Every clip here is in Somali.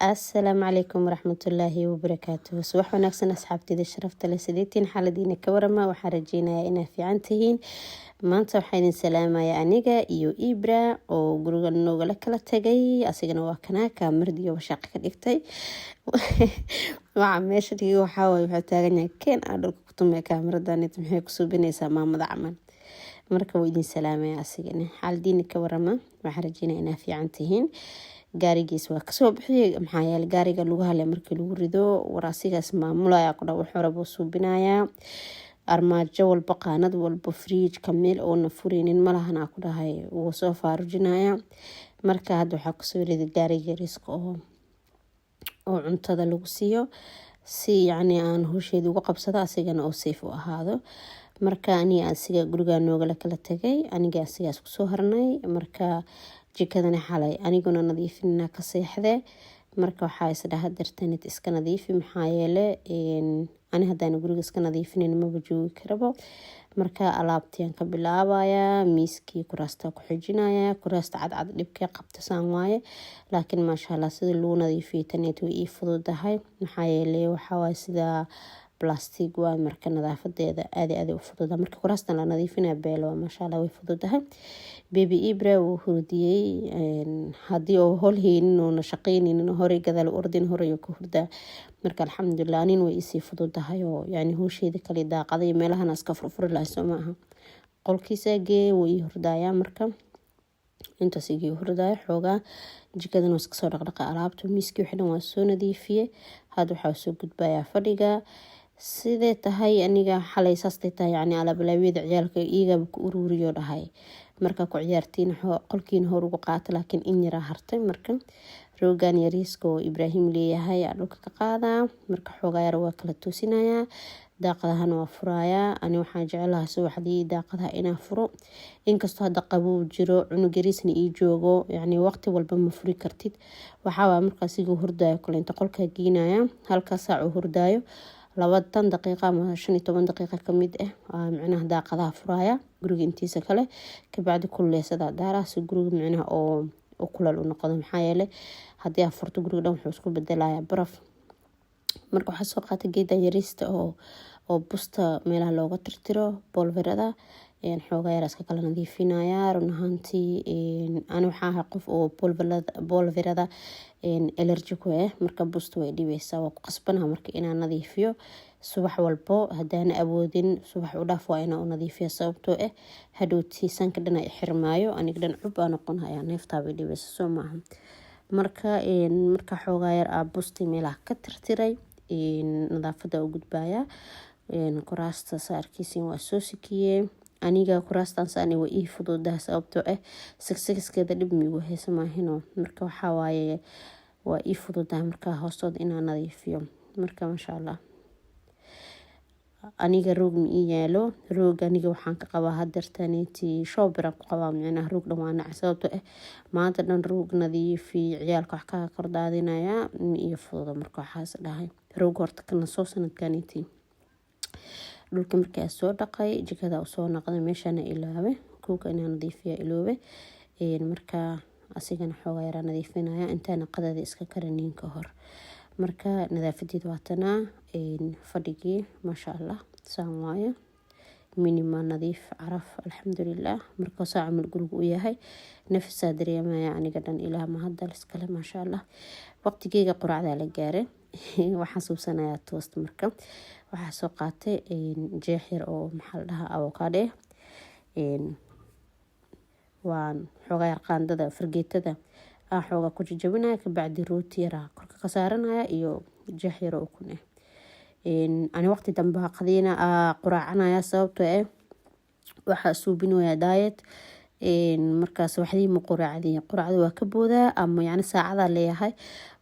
السلام عليكم ورحمة الله وبركاته. صباح وناكسن أصحابتي ذي شرفت لسديتين حالدين كورما وحرجينا إنا في عنتهين maanta waxaa idin salaamaya aniga iyo Ibra oo guriga noogala kala tagay asigana waa kana kaamirdiyo shaqo ka dhigtay waxa meesha dhigi waxa way waxa taagan yahay keen aan dhulka ku tumay kaamirdan inta maxay ku suubinaysaa maamada camal marka waa idin salaamaya asigana xaaldiina ka warama waxaan rajaynayaa inaa fiican tihiin gaarigiis waa kasoo bixiyay maxaa yeelay gaariga lagu halay markii lagu rido waraasigaas maamulaya ku dhaw wuxuu rabo suubinaya armaajo walba qaanad walba fridge kameel oo na fureenin malahana ku dhahay uu soo faarujinaya marka hadda waxa ku soo riday gaariga risk oo cuntada lagu siiyo si yani aan hawsheedu uga qabsado asigana oo safe u ahaado marka asiga guriga noogala kala tagay aniga asigaas ku soo harnay marka jikadana xalay aniguna nadiifinna ka seexday marka waxa isdhaha dartanid iska nadiifi maxaa yeelay ani hadaan guriga iska nadiifinin ma joogi karabo marka alaabtiyan ka bilaabaya miiskii kuraasta ku xijinaya kuraasta cad dhibkay qabtasaan waaye laakiin ma sha Allah sida loo nadiifiyo taneed way ii fududahay maxaa yeelay waxa way sida plastic waa marka nadaafadeeda aad u fududa marka kuraasta la nadiifinayo beelo ma sha Allah way fududahay baby Ibra uu hurdiyay hadii oo holheen oo shaqeynina hore gadaal ordin hore ku hurda marka alxamdulillah nin way isi fududahay oo yani hawsheeda kale daaqaday meelahan iska furfur la soomaha qolkiisa gee way hurdaya marka inta sigi hurdaya xooga jikadan iska soo dhaqdhaqaa alaabta miiskii xidhan waa soo nadiifiyay hadda waxa soo gudbaya fadhiga sidee tahay aniga xalay saastay yani alaablaawida ciyaalka iiga ku ururiyo dhahay marka ku ciyaartiin qolkiin hor ugu qaata laakiin in yara hartay marka roogan yariisko Ibrahim leeyahay dhulka ka qaada marka xoogaa yar waa kala toosinaya daaqadahan waa furaya ani waxaan jecelahay subaxdii daaqadaha inaan furo inkastoo hadda qabow jiro cunug yariisna ii joogo yani waqti walba ma furi kartid waxa waa markaas igu hurdaayo kale inta qolka geenaya halka saac u hurdaayo 20 daqiiqo ama 15 daqiiqo kamid ah macnaha daaqadaha furaya guriga intiisa kale ka bacdi kulleysada daaraas guriga macnaha oo kulal u noqdo maxaa yeelay hadii aad furto guriga dhan wuxuu isku bedelayaa baraf marka waxa soo qaatay geeda yariista oo busta meelaha looga tirtiro bolverada xoogaa yar iska kala nadiifinaya run ahaantii aan waxa qof oo bolverada allergy ku marka busta way dhibaysaa waa ku qasbanaha marka inaan nadiifiyo subax walbo hadaan awoodin subax u dhaaf waa inaan nadiifiyo sababtoo hadhowtii sanka dhan ay xirmaayo aniga dhan cub aan noqonahay neefta bay dhibaysaa soo maaha marka xoogaa yar busta meelaha ka tirtiray nadaafada u gudbaya kuraasta saarkiisin waa soo sikiyay aniga kuraastan saani way ii fududahay sababtoo sigskeeda dhib miigu heesamaahino marka waxa waaye waa ii fududahay marka hoostood inaan nadiifiyo marka ma sha Allah aniga roog mi yaalo roog aniga waxaan ka qabaa hadartaneeti shoobira ku qabaa macnaha roog dhawaana sababtoo maanta dhan roog nadiifi ciyaalka wax ka kordaadinaya iyo fududa marka waxaas dhahay roog horta kana soo sanadkaneeti dhulka markaa soo dhaqay jikada soo naqday meeshana ilaawe kuuka inaan nadiifiyo iloobe marka asigana xoogaa yar nadiifinaya intaan qadada iska karinin ka hor marka nadaafadeed waatana fadhigi ma sha Allah saamaya minimal nadiif caraf alxamdulillah marka saacamal guriga u yahay nafsa dareemaya aniga dhan ilaa ma hadda iskale ma sha Allah waqtigeyga quraacda la gaaray waxaan suubsanayaa toast marka waxa soo qaatay jeex yar oo maxal dhaha avocado waan xoogaa yar qaandada fargeetada xooga ku jajabinaya ka bacdi rooti yar korka ka saaranaya iyo jeex yar oo kun ani waqti dambe qadina quraacanaya sababtoo waxa suubinaya diet markaas waxdii ma quraacda waa ka boodaa ama yani saacada leeyahay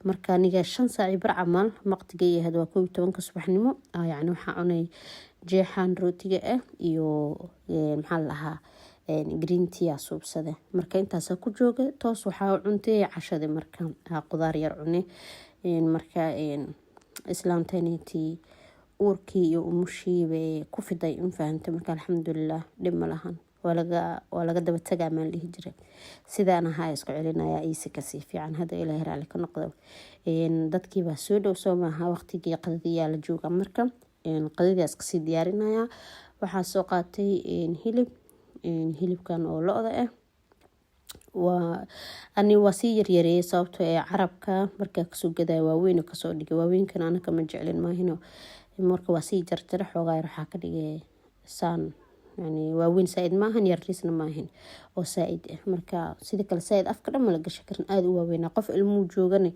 marka aniga 5 saac bar camal waqtigay had waa 12 subaxnimo yani waxa cunay jeexan rootiga iyo maxal lahaa green tea suubsada marka intaas ku jooga toos waxa cuntay cashada marka qudaar yar cunay marka islaamtaynitii uurkii iyo umushii bay ku fiday fahantay. Marka alxamdulilah dhib ma lahan, waa laga daba tagaa maan dhihi jiray. Sidaan ahaa isku celinaya iisi kasii fiican, hadda ilaahay raali ka noqdo. Dadkii baa soo dhow soo maaha, waqtigii qadadiyaa la jooga. Marka qadadiyaas kasii diyaarinaya. Waxaa soo qaatay hilibkan oo lo-da ah. waa sii yaryareeyay sababtoo ee carabka markaa kasoo gadaa waaweyn kasoo dhigay. Waaweynkan anaka ma jeclin maahino. Marka waa sii jarjara xoogaa waxaa ka dhigay saan, yani waaweyn saaid maahan, yariisna maahan oo saaid ah. Marka sida kale saaid afka dhan ma la gashan karin, aad u waaweynaa. Qof ilmuu joogane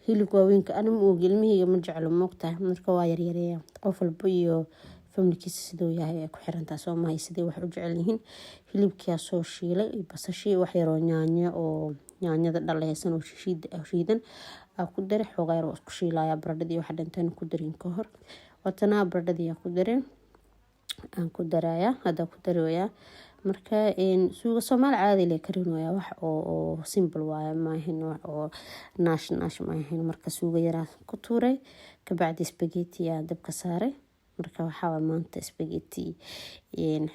hilib waaweynka ana ma ogi, ilmihayga ma jeclo moogtahay. Marka waa yaryareeya. Qof walba iyo familkiisa sidoo yahay ku xirantaa soo maahay sidee wax u jecel yihiin. Hilibkiyaa soo shiilay basashii wax yaroo yaanyada dhaleysan oo shiidan ku daray. Xoogaa yar oo isku shiilaya baradhadii waxa dhantaan ku darin ka hor. Watanaa baradhadii ku darin aan ku daraya, hadda ku daraya. Marka suuga Soomaali caadi leh karinaya, wax oo simple waaye maahan, wax oo naash maahan. Marka suuga yaraa ku tuuray ka bacdi spaghetti yaa dabka saaray. Marka waxaa maanta spaghetti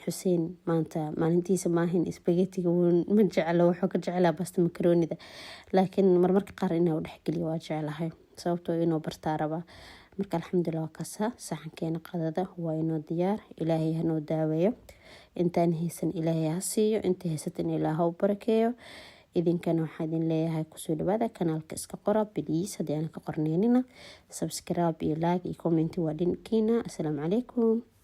Xuseen maanta maalintiisa maahan spaghetti ma jeclo, wuxuu ka jeclaa basta makaroonida. Laakiin marmarka qaar inaa u dhexgeliyo waa jeclahay sababtoo inoo bartaa raba. Marka alxamdulilah kasa saxankeena qadada waa inoo diyaar. Ilaahay ha noo daaweeyo. Intaan haysan Ilaahay ha siiyo, inta haysatan Ilaahay ha u barakeeyo. idinkana waxaa idin leeyahay kusoo dhawaada kanaalka iska qora please haddii aan ka qorneynina subscribe iyo like iyo comment waa dhinkiina. Assalaamu calaykum.